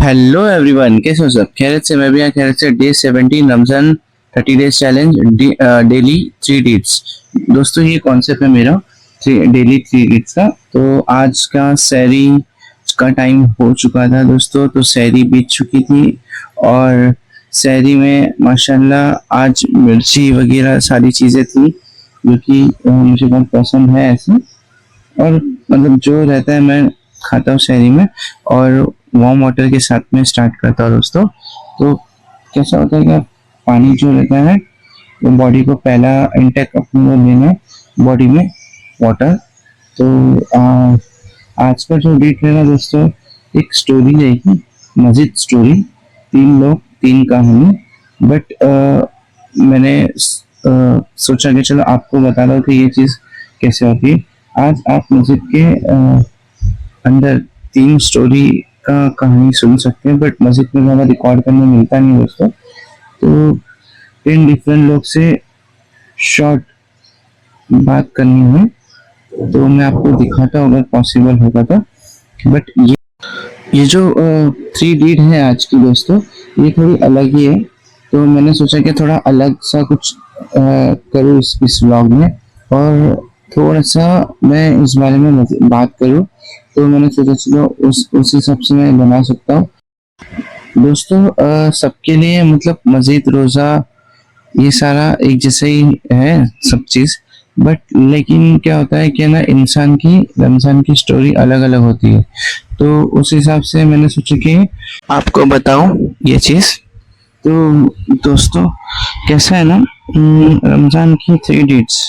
Hello everyone, कैसे हो सब? खैरियत से? मैं भी यहाँ खैरियत से। Day 17 Ramzan 30 days challenge, daily 3 deets. दोस्तों, ये कॉन्सेप्ट है मेरा डेली 3 डीट्स का। तो आज का सहरी का टाइम हो चुका था दोस्तों, तो सहरी बीत चुकी थी। और सहरी में माशाल्लाह आज मिर्ची वगैरह सारी चीज़ें थी जो कि मुझे बहुत पसंद है ऐसे। और मतलब जो रहता है मैं खाता हूँ शहरी में, और वार्म वाटर के साथ में स्टार्ट करता हूँ दोस्तों। तो कैसा होता है कि पानी जो रहता है वो बॉडी को पहला इंटेक अपने को लेना है, बॉडी में वाटर। तो आज का जो डेट रहेगा दोस्तों, एक स्टोरी रहेगी, मस्जिद स्टोरी। 3 लोग 3 कहानी। बट मैंने सोचा कि चलो आपको बता दो कि ये चीज़ कैसे होती है। आज आप मस्जिद के अंदर 3 स्टोरी का कहानी सुन सकते हैं, बट मस्जिद में ज़्यादा रिकॉर्ड करने मिलता नहीं दोस्तों। तो 10 डिफरेंट लोग से शॉर्ट बात करनी है, तो मैं आपको दिखाता हूँ अगर पॉसिबल होगा तो। बट ये जो 3 डीड है आज की दोस्तों, ये थोड़ी अलग ही है। तो मैंने सोचा कि थोड़ा अलग सा कुछ करूँ इस व्लॉग में, और थोड़ा सा मैं इस बारे में बात करूँ। तो मैंने सोचा चलो उस हिसाब से मैं बना सकता हूँ दोस्तों। सबके लिए मतलब मस्जिद, रोज़ा, ये सारा एक जैसे ही है सब चीज़। बट लेकिन क्या होता है कि ना, इंसान की रमज़ान की स्टोरी अलग अलग होती है। तो उस हिसाब से मैंने सोचा कि आपको बताऊं ये चीज़। तो दोस्तों, कैसा है ना, रमज़ान की 3 डेट्स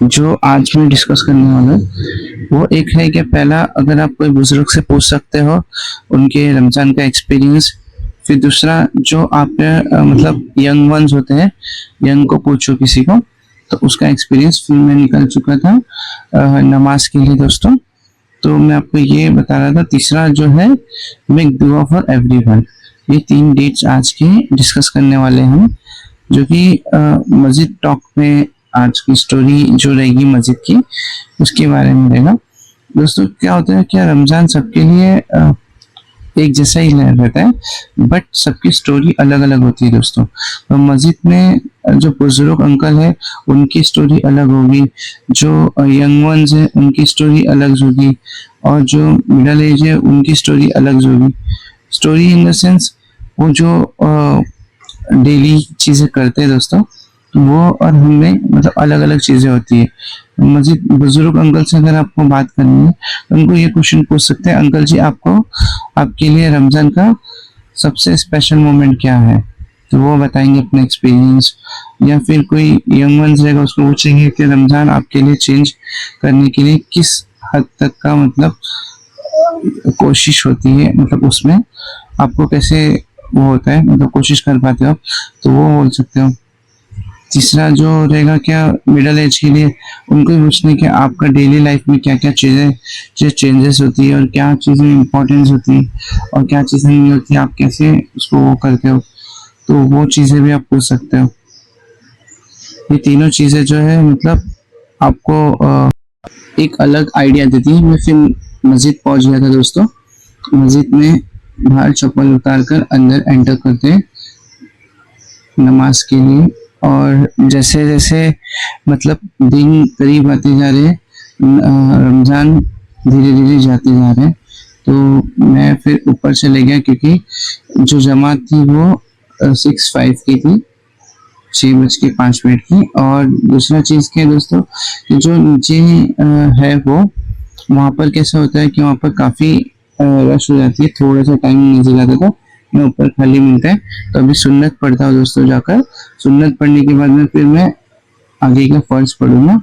जो आज मैं डिस्कस करने वाला हूँ, वो एक है कि पहला, अगर आप कोई बुजुर्ग से पूछ सकते हो उनके रमज़ान का एक्सपीरियंस। फिर दूसरा, जो आप मतलब यंग वंस होते हैं, यंग को पूछो किसी को, तो उसका एक्सपीरियंस। फिर मैं निकल चुका था नमाज के लिए दोस्तों। तो मैं आपको ये बता रहा था। तीसरा जो है, मेक दुआ फॉर एवरीवन। ये 3 डेट्स आज के डिस्कस करने वाले हैं हम, जो कि मस्जिद टॉक में आज की स्टोरी जो रहेगी मस्जिद की, उसके बारे में रहेगा दोस्तों। क्या होता है, क्या रमज़ान सबके लिए एक जैसा ही रहता है, बट सबकी स्टोरी अलग अलग होती है दोस्तों। तो मस्जिद में जो बुजुर्ग अंकल है, उनकी स्टोरी अलग होगी। जो यंग वंस है, उनकी स्टोरी अलग होगी। और जो मिडल एज है, उनकी स्टोरी अलग होगी। स्टोरी इन द सेंस, वो जो डेली चीज़ें करते हैं दोस्तों, वो और हमें मतलब अलग अलग चीज़ें होती है। मस्जिद बुजुर्ग अंकल से अगर आपको बात करनी है, तो उनको ये क्वेश्चन पूछ सकते हैं, अंकल जी, आपको आपके लिए रमज़ान का सबसे स्पेशल मोमेंट क्या है? तो वो बताएंगे अपना एक्सपीरियंस। या फिर कोई यंग वंस रहेगा, उसको पूछेंगे कि रमज़ान आपके लिए चेंज करने के लिए किस हद तक का मतलब कोशिश होती है, मतलब उसमें आपको कैसे वो होता है, मतलब कोशिश कर पाते हो आप, तो वो बोल सकते हो। तीसरा जो रहेगा, क्या मिडिल एज के लिए, उनको भी पूछने कि आपका डेली लाइफ में क्या क्या चीज़ें चेंजेस होती है, और क्या चीज़ें इंपॉर्टेंस होती है, और क्या चीज़ें नहीं होती, आप कैसे उसको वो करते हो। तो वो चीज़ें भी आप पूछ सकते हो। ये तीनों चीज़ें जो है, मतलब आपको एक अलग आइडिया देती है। मैं फिर मस्जिद पहुंच गया था दोस्तों। मस्जिद में बाहर चप्पल उतार कर अंदर एंटर करते हैं नमाज के लिए। और जैसे जैसे मतलब दिन करीब आते जा रहे हैं, रमज़ान धीरे धीरे जाते जा रहे हैं, तो मैं फिर ऊपर चले गया, क्योंकि जो जमात थी वो 6:05 की थी, 6:05 की। और दूसरा चीज़ क्या है दोस्तों, कि जो नीचे है वो, वहाँ पर कैसा होता है कि वहाँ पर काफ़ी रश हो जाती है। थोड़ा सा टाइम नीचे जाता था, मैं ऊपर खाली मिलता है। तो अभी सुन्नत पढ़ता हूँ दोस्तों जाकर। सुन्नत पढ़ने के बाद में फिर मैं आगे का फर्ज पढ़ूंगा।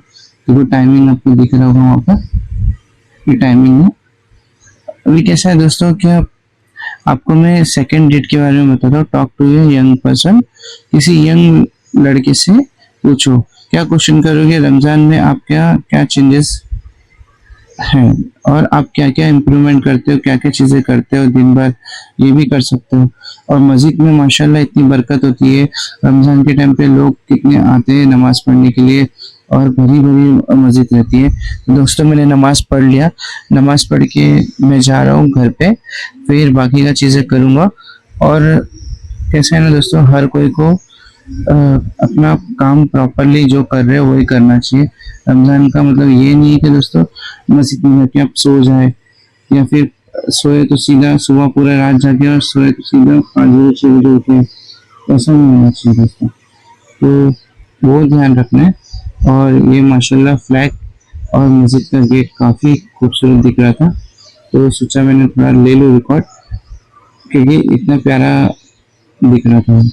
तो वो टाइमिंग आपको दिख रहा होगा वहाँ पर, ये टाइमिंग है। अभी कैसा है दोस्तों, क्या आपको मैं सेकंड डेट के बारे में बताता हूँ। Talk to a young person. किसी यंग लड़के से पूछो। क्या क्वेश्चन करोगे, रमज़ान में आप क्या क्या चेंजेस हैं, और आप क्या क्या इम्प्रूवमेंट करते हो, क्या क्या चीज़ें करते हो दिन भर, ये भी कर सकते हो। और मस्जिद में माशाल्लाह इतनी बरकत होती है, रमज़ान के टाइम पे लोग कितने आते हैं नमाज पढ़ने के लिए, और भरी भरी मस्जिद रहती है। तो दोस्तों मैंने नमाज पढ़ लिया, नमाज पढ़ के मैं जा रहा हूँ घर पे, फिर बाकी का चीज़ें करूँगा। और कैसे है ना दोस्तों, हर कोई को अपना काम प्रॉपरली जो कर रहे हो वही करना चाहिए। रमज़ान का मतलब ये नहीं है कि दोस्तों मस्जिद में जाके आप सो जाए, या फिर सोए तो सीधा सुबह पूरा रात जागे और सोए तो सीधा 5 बजे 6 बजे उठे, ऐसा नहीं होना चाहिए दोस्तों। तो वो ध्यान रखना है। और ये माशाल्लाह फ्लैग और मस्जिद का गेट काफ़ी खूबसूरत दिख रहा था, तो सोचा मैंने थोड़ा ले लूँ रिकॉर्ड, क्योंकि इतना प्यारा दिख रहा था।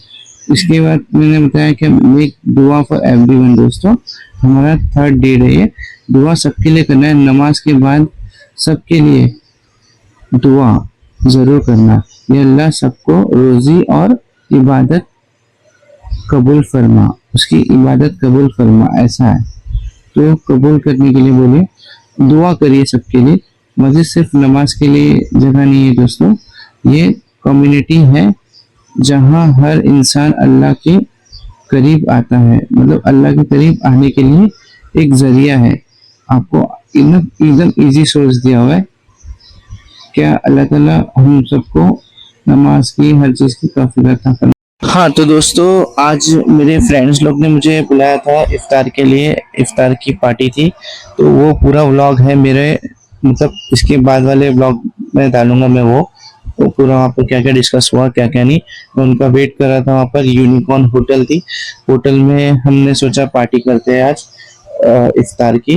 इसके बाद मैंने बताया कि मेक दुआ फॉर एवरीवन। दोस्तों हमारा थर्ड डे है ये, दुआ सबके लिए करना है, नमाज के बाद सबके लिए दुआ ज़रूर करना। ये अल्लाह सबको रोज़ी और इबादत कबूल फरमा, उसकी इबादत कबूल फरमा, ऐसा है। तो कबूल करने के लिए बोले दुआ करिए सबके लिए। मस्जिद सिर्फ नमाज के लिए जगह नहीं है दोस्तों, ये कम्युनिटी है जहाँ हर इंसान अल्लाह के करीब आता है, मतलब अल्लाह के करीब आने के लिए एक जरिया है। आपको एकदम एकदम इजी सोर्स दिया हुआ है। क्या अल्लाह ताला हम सबको नमाज की हर चीज़ की तौफीक अता फरमाए। हाँ तो दोस्तों, आज मेरे फ्रेंड्स लोग ने मुझे बुलाया था इफ्तार के लिए, इफ्तार की पार्टी थी, तो वो पूरा व्लॉग है मेरे, मतलब इसके बाद वाले व्लॉग में डालूंगा मैं वो। तो पूरा वहाँ पर क्या क्या डिस्कस हुआ क्या क्या नहीं, मैं उनका वेट कर रहा था। वहाँ पर यूनिकॉर्न होटल थी, होटल में हमने सोचा पार्टी करते हैं आज इफ्तार की।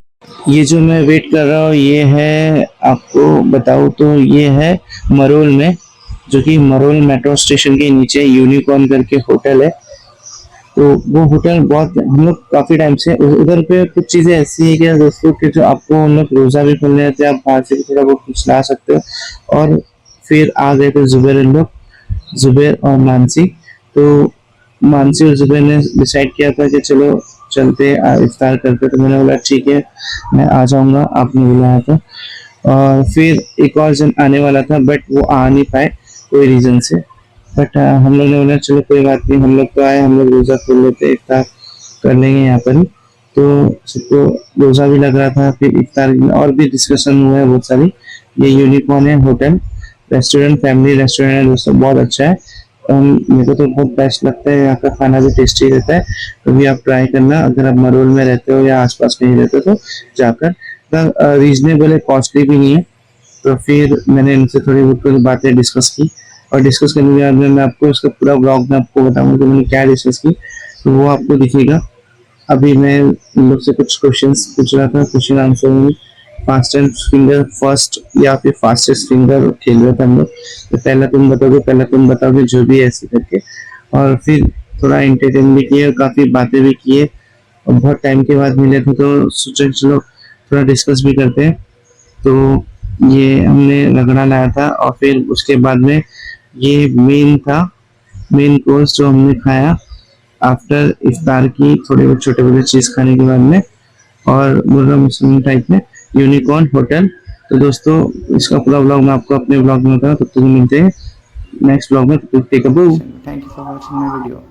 ये जो मैं वेट कर रहा हूँ ये है, आपको बताऊँ तो ये है मरोल में, जो कि मरोल मेट्रो स्टेशन के नीचे यूनिकॉर्न करके होटल है। तो वो होटल बहुत, हम लोग काफ़ी टाइम से उधर पे कुछ चीज़ें ऐसी है कि दोस्तों कि जो आपको हम लोग रोज़ा भी खोलने देते हैं, आप बाहर से भी थोड़ा बहुत कुछ ला सकते हो। और फिर आ गए थे जुबैर इन लोग, जुबैर और मानसी। तो मानसी और जुबैर ने डिसाइड किया था कि चलो चलते इफ्तार करते, तो मैंने बोला ठीक है मैं आ जाऊँगा, आपने बुलाया था। और फिर एक और जन आने वाला था बट वो आ नहीं पाए कोई रीज़न से। बट हम लोग ने बोला चलो कोई बात नहीं, हम लोग तो आए, हम लोग रोज़ा खोल लेते, इफ्तार कर लेंगे यहाँ पर ही। तो सबको रोज़ा भी लग रहा था। फिर इफ्तार और भी डिस्कशन हुआ है बहुत सारी। ये यूनिकॉर्न है होटल, रेस्टोरेंट, फैमिली रेस्टोरेंट है दोस्तों, बहुत अच्छा है। मेरे को तो बहुत बेस्ट लगता है, यहाँ का खाना भी टेस्टी रहता है। कभी आप ट्राई करना, अगर आप मरोल में रहते हो या आसपास कहीं रहते हो तो जाकर। रीजनेबल है, कॉस्टली भी नहीं है। तो फिर मैंने इनसे थोड़ी बहुत कुछ बातें डिस्कस की, और डिस्कस करने के बाद में मैं आपको उसका पूरा ब्लॉग में आपको बताऊंगा कि मैंने क्या डिस्कस की, तो वो आपको दिखेगा। अभी मैं इन लोग से कुछ क्वेश्चंस पूछ रहा था, क्वेश्चन आंसर में फास्ट एंड फिंगर फर्स्ट या फिर फास्टेस्ट फिंगर खेल रहे थे हम लोग। तो पहला तुम बताओगे, पहला तुम बताओगे, जो भी ऐसे करके। और फिर थोड़ा एंटरटेन भी किए, काफ़ी बातें भी किए, और बहुत टाइम के बाद मिले थे तो सोचा चलो थोड़ा डिस्कस भी करते हैं। तो ये हमने रगड़ा लाया था, और फिर उसके बाद में ये मेन था, मेन कोर्स जो हमने खाया आफ्टर इफ्तार की, थोड़े बहुत छोटे बड़े चीज़ खाने के बाद में, और मुर्गा मुस्लिम टाइप में यूनिकॉर्न होटल। तो दोस्तों इसका पूरा ब्लॉग मैं आपको अपने ब्लॉग में बताऊँ, तब तक मिलते हैं नेक्स्ट ब्लॉग में। Take a. Thank you for watching my video.